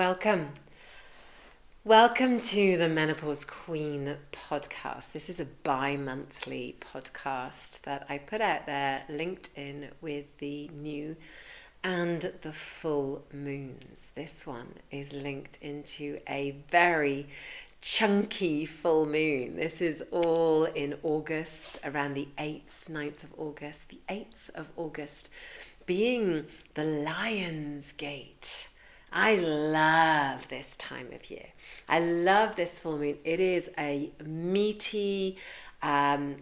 Welcome. Welcome to the Menopause Queen podcast. This is a bi-monthly podcast that I put out there, linked in with the new and the full moons. This one is linked into a very chunky full moon. This is all in August, around the 8th, 9th of August. The 8th of August being the Lion's Gate. I love this time of year. I love this full moon. It is a meaty, get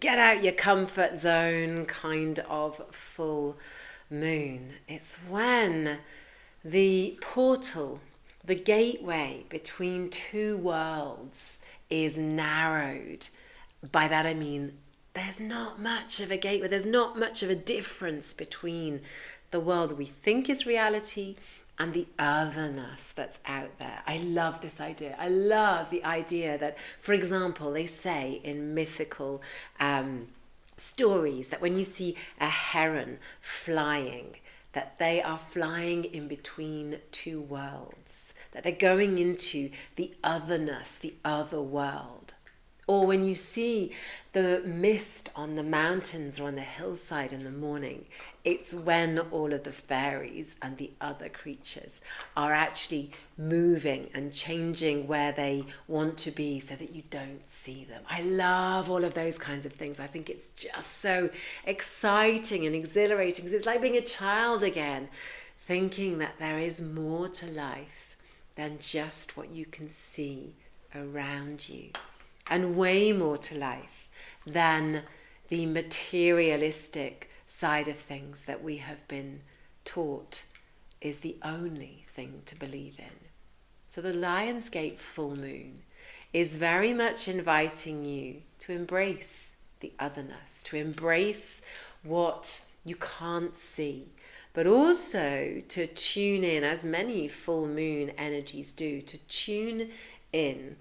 out your comfort zone kind of full moon. It's when the portal, the gateway between two worlds is narrowed. By that I mean there's not much of a gateway, there's not much of a difference between the world we think is reality and the otherness that's out there. I love this idea. I love the idea that, for example, they say in mythical stories that when you see a heron flying, that they are flying in between two worlds, that they're going into the otherness, the other world. Or when you see the mist on the mountains or on the hillside in the morning, it's when all of the fairies and the other creatures are actually moving and changing where they want to be so that you don't see them. I love all of those kinds of things. I think it's just so exciting and exhilarating because it's like being a child again, thinking that there is more to life than just what you can see around you. And way more to life than the materialistic side of things that we have been taught is the only thing to believe in. So the Lion's Gate full moon is very much inviting you to embrace the otherness, to embrace what you can't see, but also to tune in, as many full moon energies do, to tune in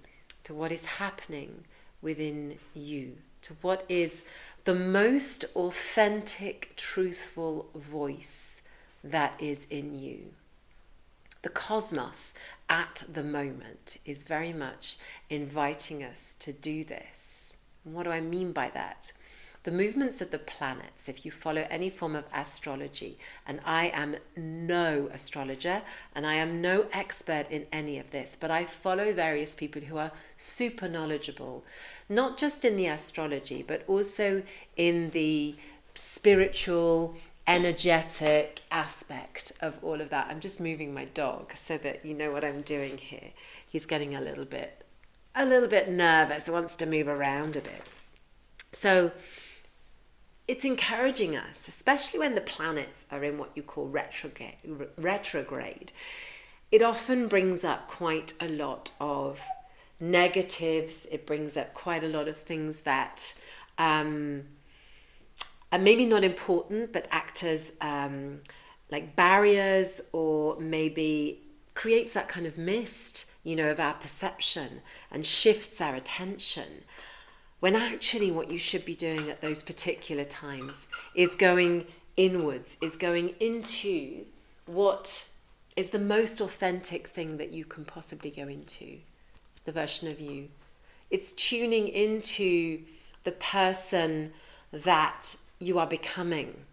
to what is happening within you, to what is the most authentic, truthful voice that is in you. The cosmos at the moment is very much inviting us to do this. And what do I mean by that? The movements of the planets, if you follow any form of astrology, and I am no astrologer and I am no expert in any of this, but I follow various people who are super knowledgeable, not just in the astrology, but also in the spiritual, energetic aspect of all of that. I'm just moving my dog so that you know what I'm doing here. He's getting a little bit nervous, wants to move around a bit. So it's encouraging us, especially when the planets are in what you call retrograde. It often brings up quite a lot of negatives. It brings up quite a lot of things that are maybe not important, but act as like barriers, or maybe creates that kind of mist, of our perception and shifts our attention. When actually what you should be doing at those particular times is going inwards, is going into what is the most authentic thing that you can possibly go into, the version of you. It's tuning into the person that you are becoming,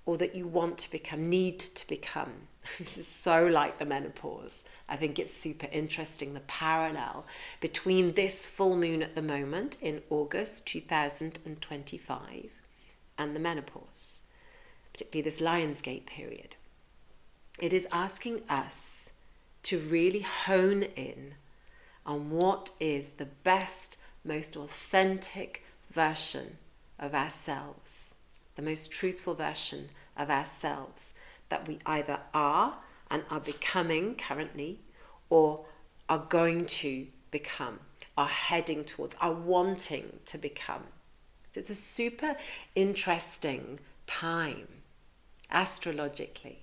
or that you want to become, need to become. This is so like the menopause. I think it's super interesting, the parallel between this full moon at the moment in August 2025 and the menopause, particularly this Lion's Gate period. It is asking us to really hone in on what is the best, most authentic version of ourselves, the most truthful version of ourselves that we either are and are becoming currently, or are going to become, are heading towards, are wanting to become. So it's a super interesting time, astrologically.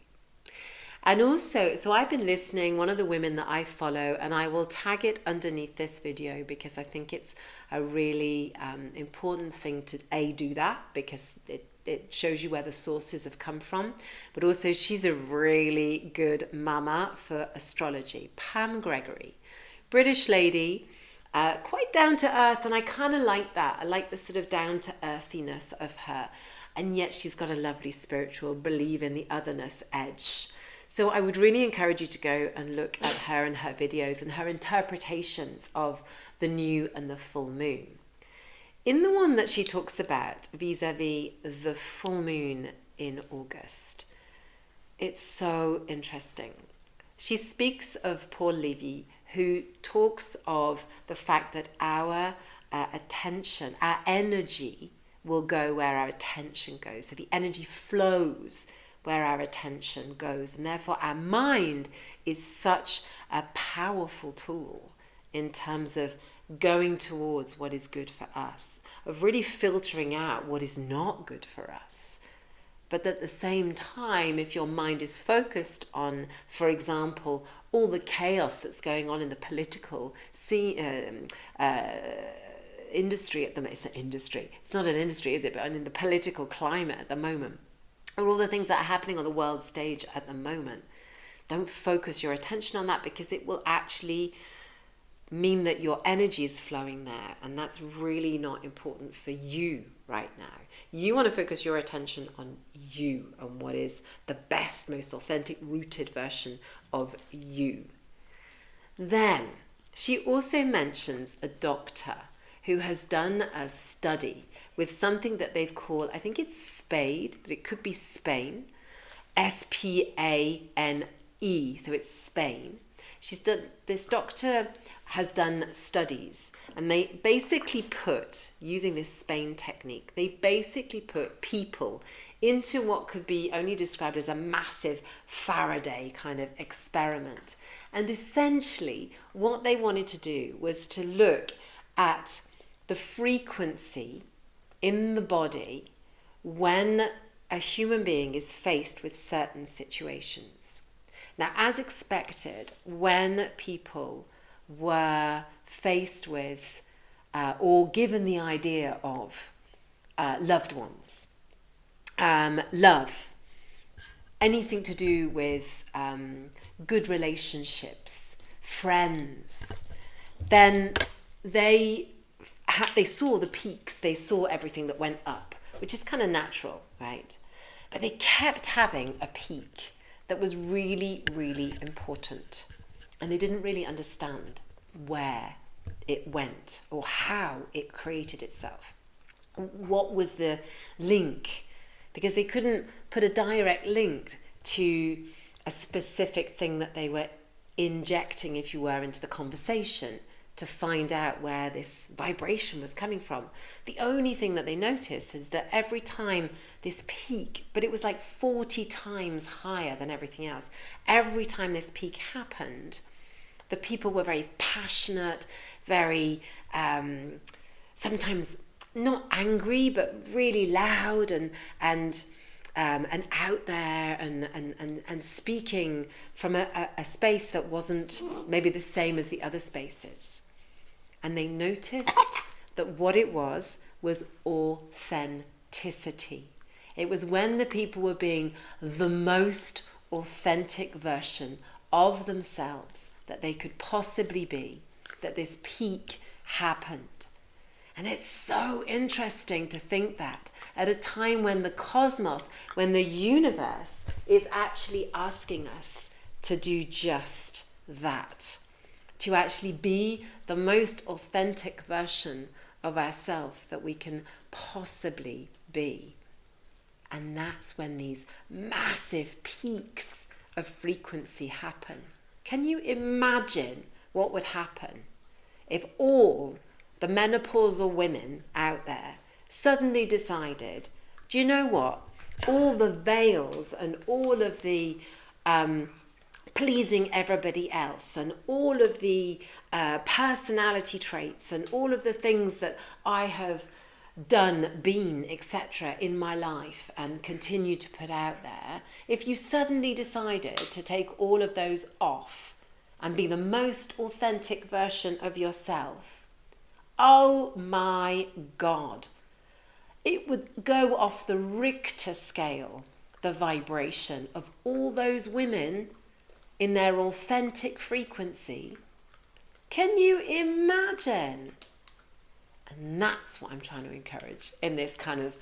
And also, so I've been listening, one of the women that I follow, and I will tag it underneath this video because I think it's a really important thing to do that, because it it shows you where the sources have come from. But also she's a really good mama for astrology. Pam Gregory, British lady, quite down to earth, and I kind of like that. I like the sort of down to earthiness of her, and yet she's got a lovely spiritual believe in the otherness edge. So I would really encourage you to go and look at her and her videos and her interpretations of the new and the full moon. In the one that she talks about vis-a-vis the full moon in August, it's so interesting. She speaks of Paul Levy, who talks of the fact that our attention, our energy will go where our attention goes. So the energy flows where our attention goes. And therefore our mind is such a powerful tool in terms of going towards what is good for us, of really filtering out what is not good for us. But at the same time, if your mind is focused on, for example, all the chaos that's going on in the political industry at the moment, it's an industry, it's not an industry, is it? But in the political climate at the moment, or all the things that are happening on the world stage at the moment, don't focus your attention on that, because it will actually mean that your energy is flowing there, and that's really not important for you right now. You want to focus your attention on you, on what is the best, most authentic, rooted version of you. Then she also mentions a doctor who has done a study with something that they've called, I think it's Spade, but it could be Spain, S-P-A-N-E, so it's Spain. This doctor has done studies, and they basically put, using this Spain technique, they basically put people into what could be only described as a massive Faraday kind of experiment. And essentially what they wanted to do was to look at the frequency in the body when a human being is faced with certain situations. Now, as expected, when people were faced with or given the idea of loved ones, love, anything to do with good relationships, friends, then they saw the peaks, they saw everything that went up, which is kind of natural, right? But they kept having a peak that was really, really important. And they didn't really understand where it went or how it created itself. What was the link? Because they couldn't put a direct link to a specific thing that they were injecting, if you were, into the conversation to find out where this vibration was coming from. The only thing that they noticed is that every time this peak, but it was like 40 times higher than everything else, every time this peak happened, the people were very passionate, very sometimes not angry, but really loud and out there and speaking from a space that wasn't maybe the same as the other spaces. And they noticed that what it was authenticity. It was when the people were being the most authentic version of themselves that they could possibly be, that this peak happened. And it's so interesting to think that at a time when the cosmos, when the universe is actually asking us to do just that, to actually be the most authentic version of ourselves that we can possibly be. And that's when these massive peaks of frequency happen. Can you imagine what would happen if all the menopausal women out there suddenly decided, do you know what? All the veils and all of the pleasing everybody else and all of the personality traits and all of the things that I have done, been, etc. in my life and continue to put out there, if you suddenly decided to take all of those off and be the most authentic version of yourself, oh my God, it would go off the Richter scale, the vibration of all those women in their authentic frequency. Can you imagine? And that's what I'm trying to encourage in this kind of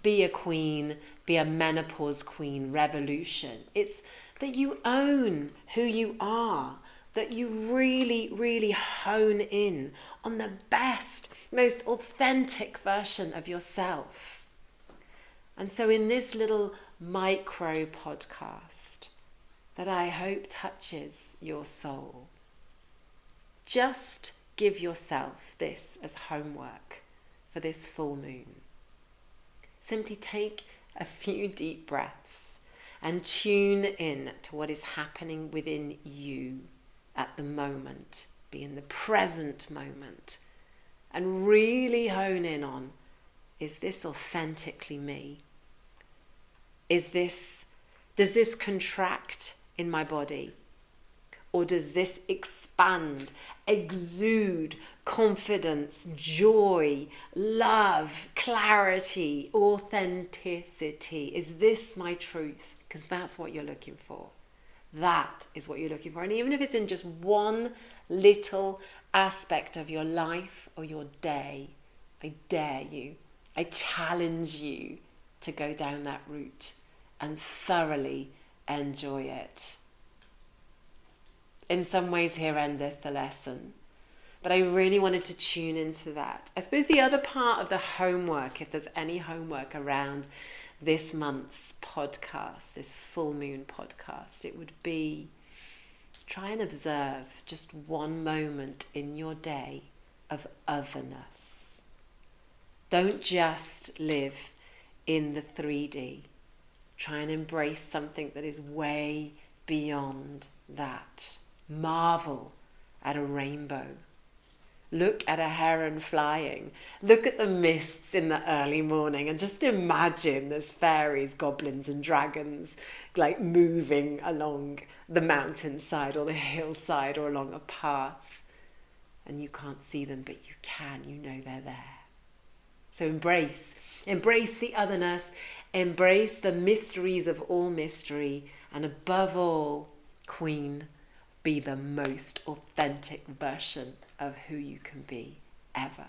be a queen, be a menopause queen revolution. It's that you own who you are, that you really, really hone in on the best, most authentic version of yourself. And so in this little micro podcast that I hope touches your soul, just give yourself this as homework for this full moon. Simply take a few deep breaths and tune in to what is happening within you at the moment. Be in the present moment and really hone in on, is this authentically me? Does this contract in my body? Or does this expand, exude confidence, joy, love, clarity, authenticity? Is this my truth? Because that's what you're looking for. That is what you're looking for. And even if it's in just one little aspect of your life or your day, I dare you, I challenge you to go down that route and thoroughly enjoy it. In some ways, here endeth the lesson. But I really wanted to tune into that. I suppose the other part of the homework, if there's any homework around this month's podcast, this full moon podcast, it would be try and observe just one moment in your day of otherness. Don't just live in the 3D. Try and embrace something that is way beyond that. Marvel at a rainbow. Look at a heron flying. Look at the mists in the early morning and just imagine there's fairies, goblins and dragons like moving along the mountainside or the hillside or along a path. And you can't see them, but you can. You know they're there. So embrace the otherness, embrace the mysteries of all mystery, and above all, Queen, be the most authentic version of who you can be ever.